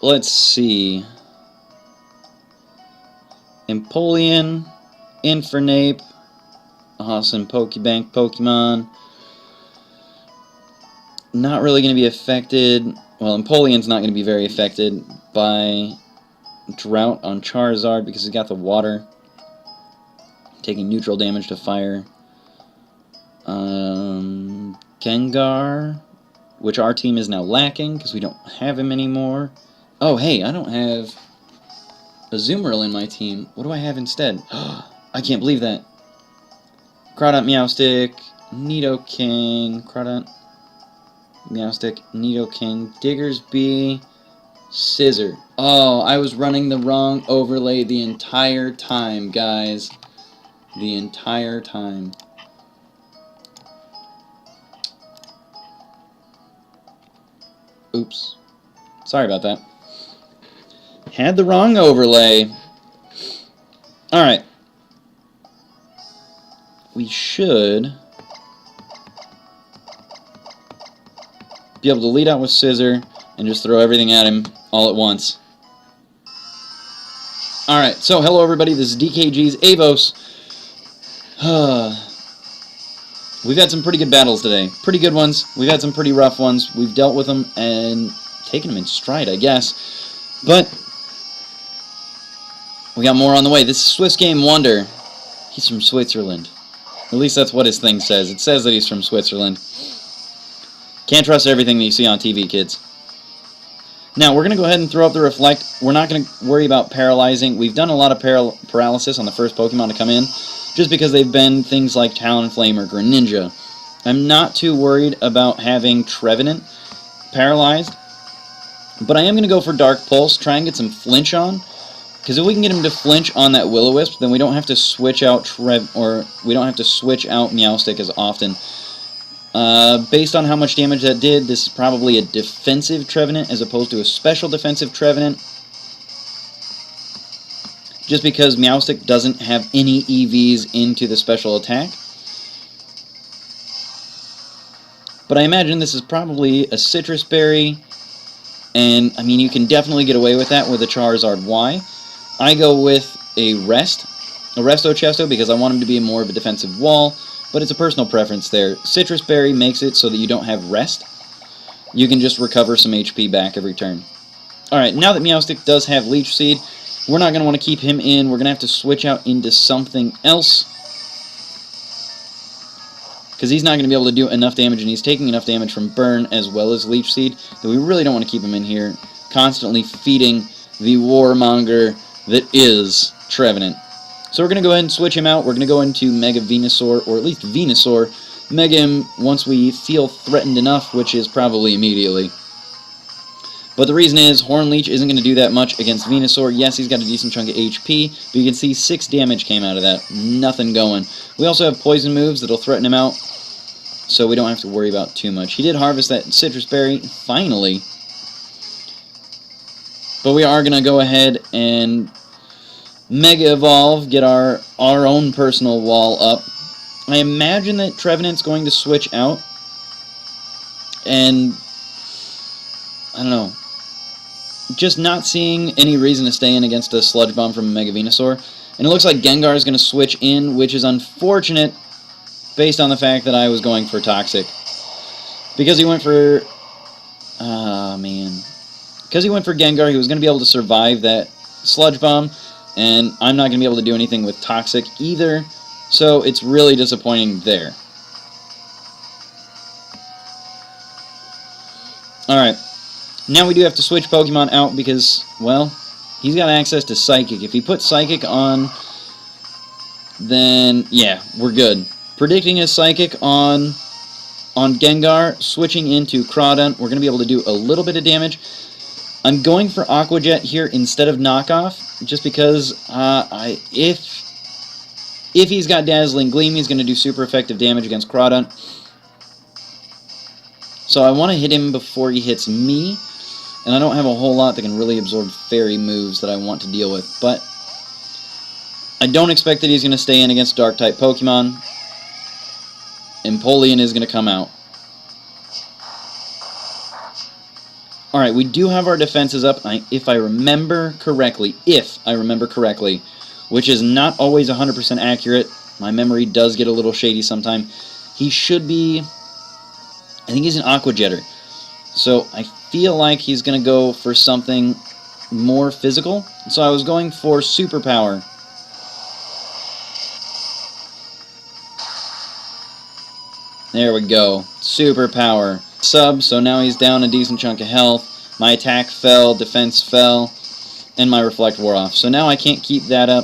let's see. Empoleon, Infernape, awesome Pokebank Pokemon. Not really going to be affected. Well, Empoleon's not going to be very affected by Drought on Charizard because he's got the water. Taking neutral damage to fire. Gengar, which our team is now lacking because we don't have him anymore. Oh, hey, I don't have a Azumarill in my team. What do I have instead? I can't believe that. Crawdont, Meowstic, Nidoking, Crawdont, Meowstic, Nidoking, Diggersby, Scissor. Oh, I was running the wrong overlay the entire time, guys. The entire time. Oops. Sorry about that. Had the wrong overlay. Alright. We should be able to lead out with Scissor and just throw everything at him all at once. Alright, so hello everybody, this is DKG's Avos. We've had some pretty good battles today. Pretty good ones. We've had some pretty rough ones. We've dealt with them and taken them in stride, I guess. But we got more on the way. This is Swiss Game Wonder. He's from Switzerland. At least that's what his thing says. It says that he's from Switzerland. Can't trust everything that you see on TV, kids. Now, we're going to go ahead and throw up the Reflect. We're not going to worry about paralyzing. We've done a lot of paralysis on the first Pokemon to come in, just because they've been things like Talonflame or Greninja. I'm not too worried about having Trevenant paralyzed, but I am going to go for Dark Pulse, try and get some flinch on, because if we can get him to flinch on that Will-O-Wisp, then we don't have to switch out we don't have to switch out Meowstic as often. Based on how much damage that did, this is probably a defensive Trevenant as opposed to a special defensive Trevenant. Just because Meowstic doesn't have any EVs into the special attack. But I imagine this is probably a Citrus Berry, and I mean you can definitely get away with that with a Charizard Y. I go with a Resto Chesto, because I want him to be more of a defensive wall, but it's a personal preference there. Citrus Berry makes it so that you don't have Rest. You can just recover some HP back every turn. Alright, now that Meowstic does have Leech Seed, we're not going to want to keep him in. We're going to have to switch out into something else, because he's not going to be able to do enough damage, and he's taking enough damage from Burn as well as Leech Seed, that we really don't want to keep him in here, constantly feeding the warmonger that is Trevenant. So we're going to go ahead and switch him out. We're going to go into Mega Venusaur, or at least Venusaur, Mega him once we feel threatened enough, which is probably immediately. But the reason is, Horn Leech isn't going to do that much against Venusaur. Yes, he's got a decent chunk of HP, but you can see 6 damage came out of that. Nothing going. We also have poison moves that'll threaten him out, so we don't have to worry about too much. He did harvest that Citrus Berry, finally. But we are going to go ahead and Mega Evolve, get our own personal wall up. I imagine that Trevenant's going to switch out, and I don't know. Just not seeing any reason to stay in against a Sludge Bomb from Mega Venusaur. And it looks like Gengar is going to switch in, which is unfortunate based on the fact that I was going for Toxic. Because he went for... Because he went for Gengar, he was going to be able to survive that Sludge Bomb, and I'm not going to be able to do anything with Toxic either, so it's really disappointing there. Alright. Now we do have to switch Pokemon out because, well, he's got access to Psychic. If he puts Psychic on, then, yeah, we're good. Predicting a Psychic on Gengar, switching into Crawdont, we're going to be able to do a little bit of damage. I'm going for Aqua Jet here instead of Knockoff, just because if he's got Dazzling Gleam, he's going to do super effective damage against Crawdont. So I want to hit him before he hits me. And I don't have a whole lot that can really absorb fairy moves that I want to deal with. But I don't expect that he's going to stay in against Dark-type Pokemon. Empoleon is going to come out. Alright, we do have our defenses up, if I remember correctly, which is not always 100% accurate. My memory does get a little shady sometime. He should be... I think he's an Aqua Jetter. So I feel like he's going to go for something more physical. So I was going for Superpower. There we go. Superpower. Sub, so now he's down a decent chunk of health. My attack fell, defense fell, and my reflect wore off. So now I can't keep that up.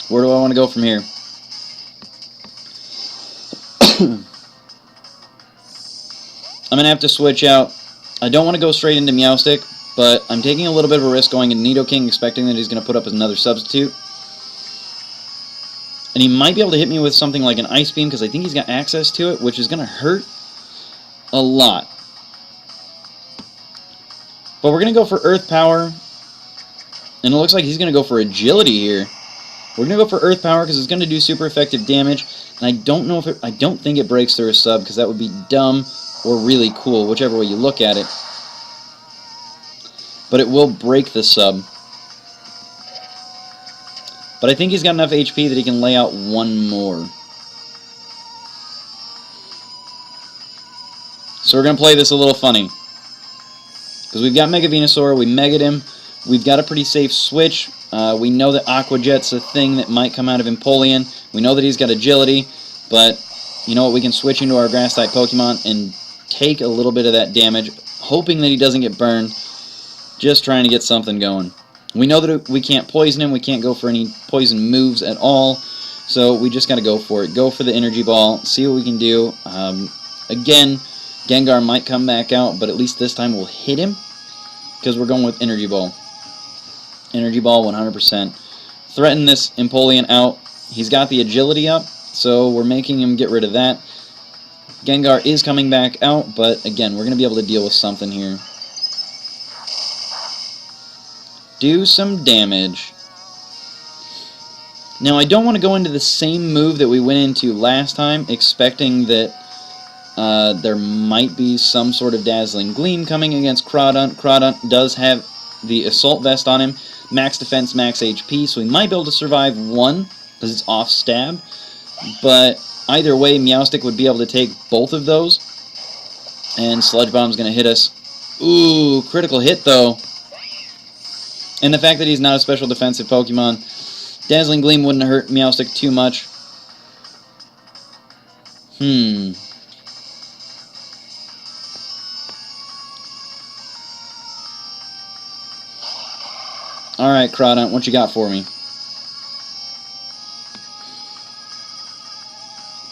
Where do I want to go from here? I'm going to have to switch out. I don't want to go straight into Meowstic, but I'm taking a little bit of a risk going into Nidoking, expecting that he's going to put up another substitute. And he might be able to hit me with something like an Ice Beam, because I think he's got access to it, which is going to hurt a lot. But we're going to go for Earth Power, and it looks like he's going to go for Agility here. We're going to go for Earth Power because it's going to do super effective damage, and I don't know if I don't think it breaks through a sub, because that would be dumb or really cool, whichever way you look at it. But it will break the sub. But I think he's got enough HP that he can lay out one more. So we're going to play this a little funny. Because we've got Mega Venusaur, we Mega'd him, we've got a pretty safe switch. We know that Aqua Jet's a thing that might come out of Empoleon. We know that he's got Agility, but you know what, we can switch into our Grass-type Pokemon and take a little bit of that damage, hoping that he doesn't get burned, just trying to get something going. We know that we can't poison him, we can't go for any poison moves at all, so we just gotta go for it. Go for the Energy Ball, see what we can do. Again, Gengar might come back out, but at least this time we'll hit him, because we're going with Energy Ball. Energy Ball 100%. Threaten this Empoleon out. He's got the Agility up, so we're making him get rid of that. Gengar is coming back out, but again, we're going to be able to deal with something here. Do some damage. Now, I don't want to go into the same move that we went into last time, expecting that there might be some sort of Dazzling Gleam coming against Crawdaunt. Crawdaunt does have the Assault Vest on him, max defense, max HP, so he might be able to survive one, because it's off stab, but either way, Meowstic would be able to take both of those, and Sludge Bomb's going to hit us. Ooh, critical hit though. And the fact that he's not a special defensive Pokemon, Dazzling Gleam wouldn't hurt Meowstic too much. Alright, Crawdaunt, what you got for me?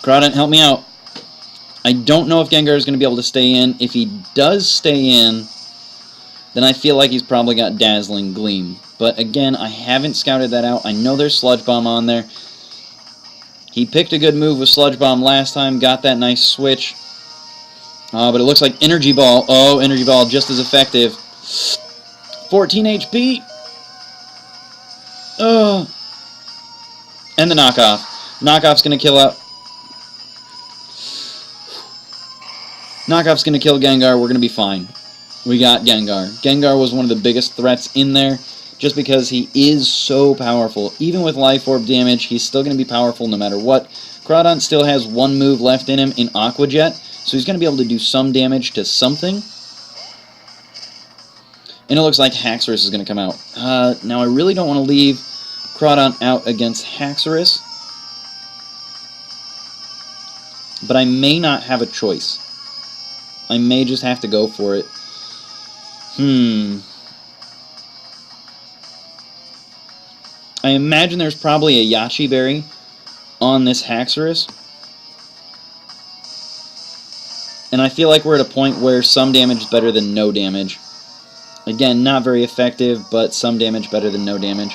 Crawdaunt, help me out. I don't know if Gengar is going to be able to stay in. If he does stay in, then I feel like he's probably got Dazzling Gleam. But again, I haven't scouted that out. I know there's Sludge Bomb on there. He picked a good move with Sludge Bomb last time, got that nice switch. But it looks like Energy Ball. Oh, Energy Ball, just as effective. 14 HP. Oh. And the knockoff. Knockoff's going to kill out. Knockoff's going to kill Gengar. We're going to be fine. We got Gengar. Gengar was one of the biggest threats in there, just because he is so powerful. Even with Life Orb damage, he's still going to be powerful no matter what. Crawdaunt still has one move left in him in Aqua Jet, so he's going to be able to do some damage to something. And it looks like Haxorus is going to come out. Now, I really don't want to leave Crawdaunt out against Haxorus, but I may not have a choice. I may just have to go for it. I imagine there's probably a Yachi Berry on this Haxorus. And I feel like we're at a point where some damage is better than no damage. Again, not very effective, but some damage better than no damage.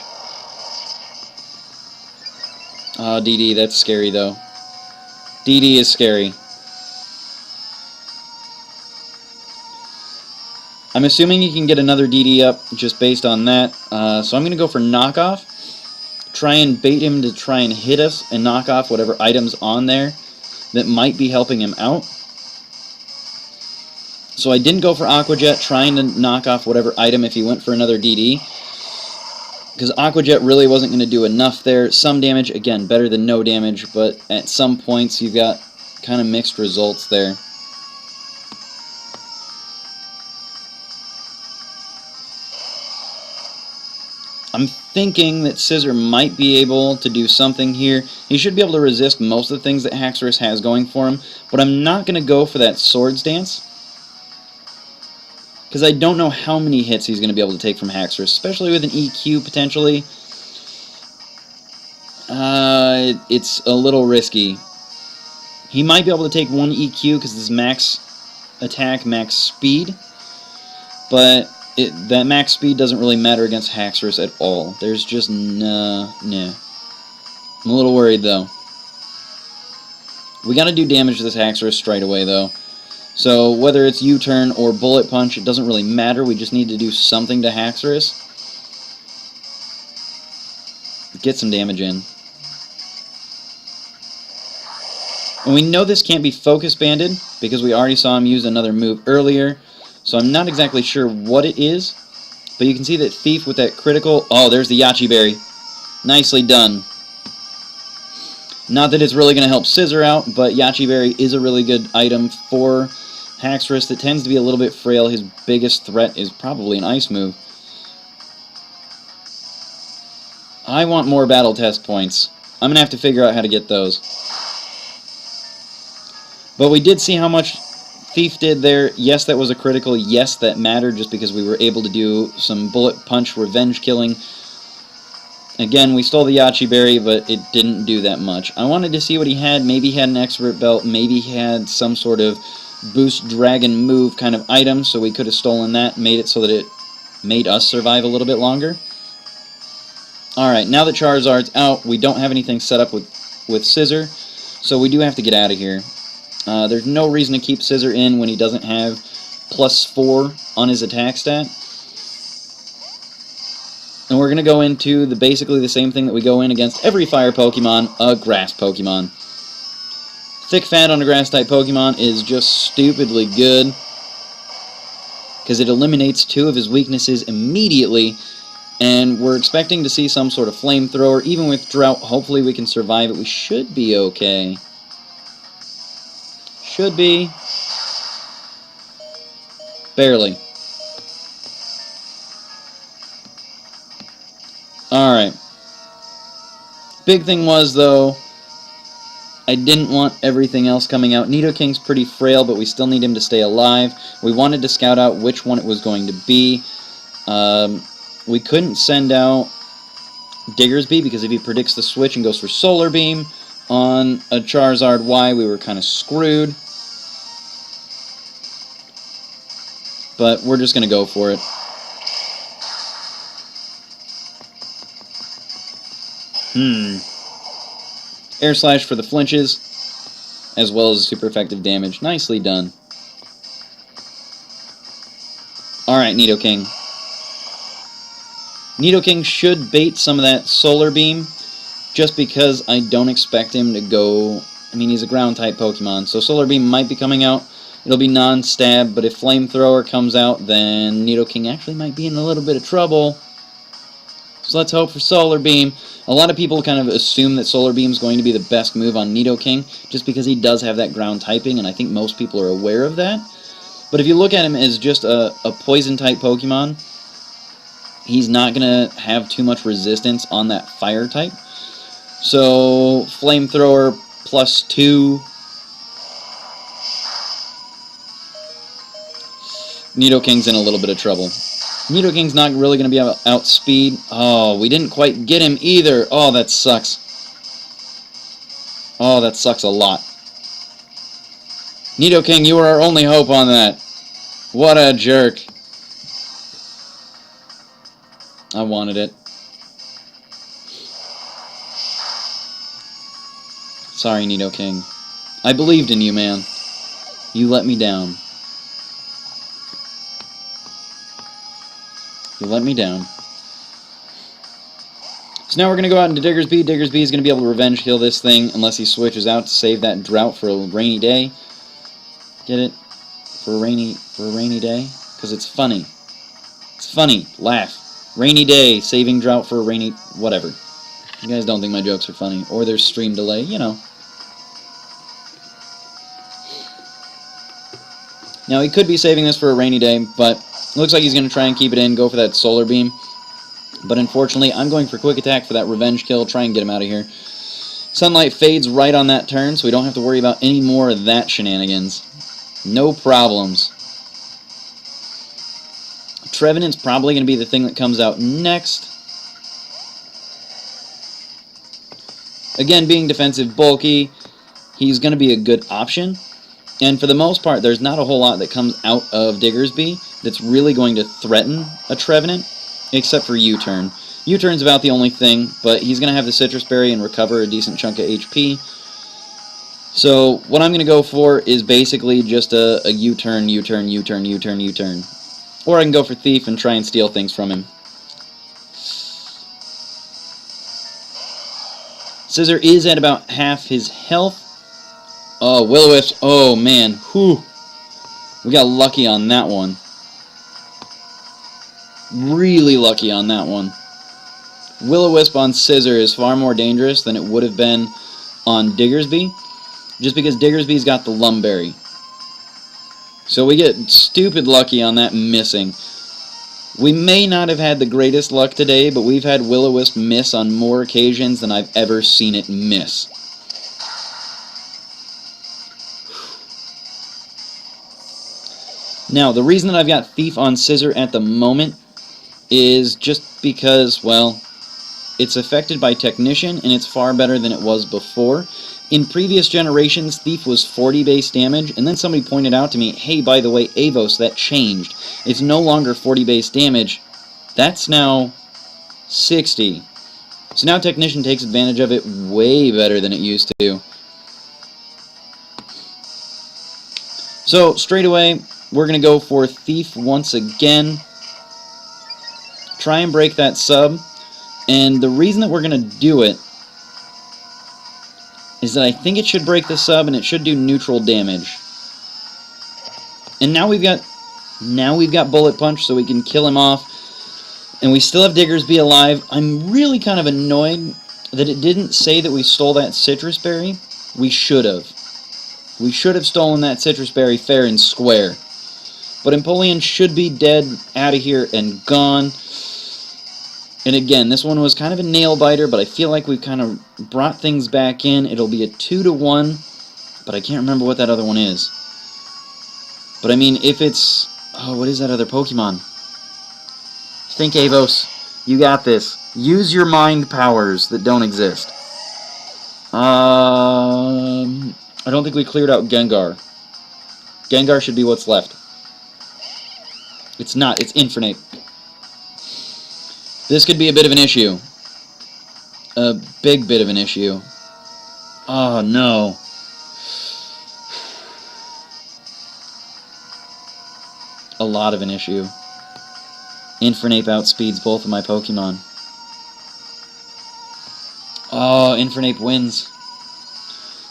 Oh, DD, that's scary though. DD is scary. I'm assuming he can get another DD up just based on that. So I'm going to go for Knockoff. Try and bait him to try and hit us and knock off whatever item's on there. that might be helping him out. So I didn't go for Aqua Jet, trying to knock off whatever item if he went for another DD. Because Aqua Jet really wasn't going to do enough there. Some damage, again, better than no damage, but at some points you've got kind of mixed results there. I'm thinking that Scissor might be able to do something here. He should be able to resist most of the things that Haxorus has going for him, but I'm not going to go for that Swords Dance, because I don't know how many hits he's going to be able to take from Haxorus, especially with an EQ potentially. It's a little risky. He might be able to take one EQ because this max attack, max speed, but that max speed doesn't really matter against Haxorus at all. There's just nah. I'm a little worried though. We gotta do damage to this Haxorus straight away though. So whether it's U-turn or bullet punch, it doesn't really matter. We just need to do something to Haxorus. Get some damage in. And we know this can't be focus banded because we already saw him use another move earlier. So I'm not exactly sure what it is, but you can see that Thief with that critical... Oh, there's the Yachi Berry. Nicely done. Not that it's really going to help Scissor out, but Yachi Berry is a really good item for Haxorus that tends to be a little bit frail. His biggest threat is probably an ice move. I want more battle test points. I'm going to have to figure out how to get those. But we did see how much Thief did there. Yes, that was a critical. Yes, that mattered just because we were able to do some bullet punch revenge killing. Again, we stole the Yachi Berry, but it didn't do that much. I wanted to see what he had. Maybe he had an expert belt. Maybe he had some sort of boost dragon move kind of item, so we could have stolen that, made it so that it made us survive a little bit longer. Alright, now that Charizard's out, we don't have anything set up with Scissor, so we do have to get out of here. There's no reason to keep Scissor in when he doesn't have +4 on his attack stat. And we're going to go into basically the same thing that we go in against every fire Pokemon, a grass Pokemon. Thick Fat on a grass-type Pokemon is just stupidly good, because it eliminates 2 of his weaknesses immediately, and we're expecting to see some sort of flamethrower. Even with Drought, hopefully we can survive it. We should be okay. Should be. Barely. Alright. Big thing was, though, I didn't want everything else coming out. Nidoking's pretty frail, but we still need him to stay alive. We wanted to scout out which one it was going to be. We couldn't send out Diggersby, because if he predicts the switch and goes for Solar Beam on a Charizard Y, we were kind of screwed. But we're just going to go for it. Air Slash for the flinches, as well as super effective damage. Nicely done. Alright, Nidoking. Nidoking should bait some of that Solar Beam, just because I don't expect him to go... I mean, he's a ground-type Pokemon, so Solar Beam might be coming out. It'll be non-stab, but if Flamethrower comes out, then Nidoking actually might be in a little bit of trouble. So let's hope for Solar Beam. A lot of people kind of assume that Solar Beam is going to be the best move on Nidoking, just because he does have that ground typing, and I think most people are aware of that. But if you look at him as just a Poison-type Pokemon, he's not going to have too much resistance on that Fire type. So, Flamethrower +2... Nidoking's in a little bit of trouble. Nidoking's not really going to be able to outspeed. Oh, we didn't quite get him either. Oh, that sucks. Oh, that sucks a lot. Nidoking, you were our only hope on that. What a jerk. I wanted it. Sorry, Nidoking. I believed in you, man. You let me down. You let me down. So now we're going to go out into Diggersby. Diggersby is going to be able to revenge kill this thing unless he switches out to save that drought for a rainy day. Get it? For a rainy day? Because it's funny. It's funny. Laugh. Rainy day, saving drought for a rainy... whatever. You guys don't think my jokes are funny. Or there's stream delay, you know. Now, he could be saving this for a rainy day, but it looks like he's going to try and keep it in, go for that solar beam. But unfortunately, I'm going for quick attack for that revenge kill, try and get him out of here. Sunlight fades right on that turn, so we don't have to worry about any more of that shenanigans. No problems. Trevenant's probably going to be the thing that comes out next. Again, being defensive bulky, he's going to be a good option. And for the most part, there's not a whole lot that comes out of Diggersby that's really going to threaten a Trevenant, except for U-turn. U-turn's about the only thing, but he's going to have the Citrus Berry and recover a decent chunk of HP. So what I'm going to go for is basically just a U-turn, U-turn, U-turn, U-turn, U-turn. Or I can go for Thief and try and steal things from him. Scissor is at about half his health. Oh, Will-O-Wisp. Oh, man. Whew. We got lucky on that one. Really lucky on that one. Will-O-Wisp on Scissor is far more dangerous than it would have been on Diggersby, just because Diggersby's got the Lumberry. So we get stupid lucky on that missing. We may not have had the greatest luck today, but we've had Will-O-Wisp miss on more occasions than I've ever seen it miss. Now, the reason that I've got Thief on Scissor at the moment is just because, well, it's affected by Technician, and it's far better than it was before. In previous generations, Thief was 40 base damage, and then somebody pointed out to me, hey, by the way, Avos, that changed. It's no longer 40 base damage. That's now 60. So now Technician takes advantage of it way better than it used to. So, straight away, we're going to go for Thief once again. Try and break that sub. And the reason that we're going to do it is that I think it should break the sub and it should do neutral damage. And now we've got Bullet Punch, so we can kill him off. And we still have Diggersby alive. I'm really kind of annoyed that it didn't say that we stole that Citrus Berry. We should have. We should have stolen that Citrus Berry fair and square. But Empoleon should be dead, out of here, and gone. And again, this one was kind of a nail-biter, but I feel like we've kind of brought things back in. It'll be a 2-to-1, but I can't remember what that other one is. But I mean, if it's... oh, what is that other Pokemon? Think, Avos. You got this. Use your mind powers that don't exist. I don't think we cleared out Gengar. Gengar should be what's left. It's not. It's Infernape. This could be a bit of an issue. A big bit of an issue. Oh, no. A lot of an issue. Infernape outspeeds both of my Pokemon. Oh, Infernape wins.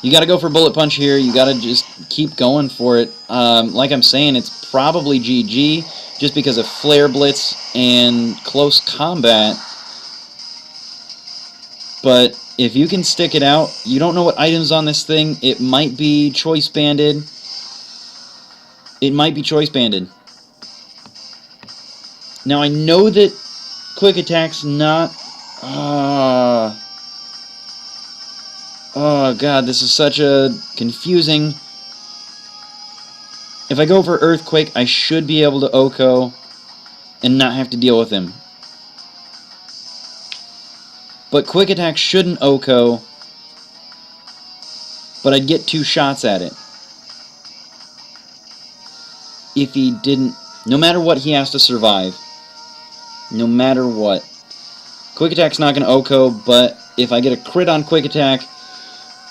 You gotta go for Bullet Punch here. You gotta just keep going for it. Like I'm saying, it's probably GG. Just because of Flare Blitz and close combat. But if you can stick it out, you don't know what items on this thing. It might be Choice Banded. It might be Choice Banded. Now I know that Quick Attack's not... oh god, this is such a confusing... If I go for Earthquake, I should be able to OHKO and not have to deal with him. But Quick Attack shouldn't OHKO, but I'd get 2 shots at it. If he didn't... no matter what, he has to survive. No matter what. Quick Attack's not going to OHKO, but if I get a crit on Quick Attack,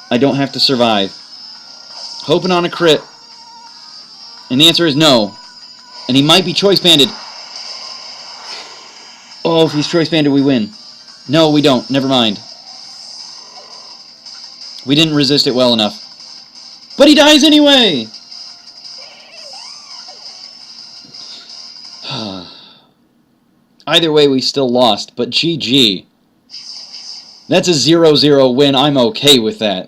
I don't have to survive. Hoping on a crit. And the answer is no. And he might be Choice Banded. Oh, if he's Choice Banded, we win. No, we don't. Never mind. We didn't resist it well enough. But he dies anyway! Either way, we still lost, but GG. That's a 0-0 win. I'm okay with that.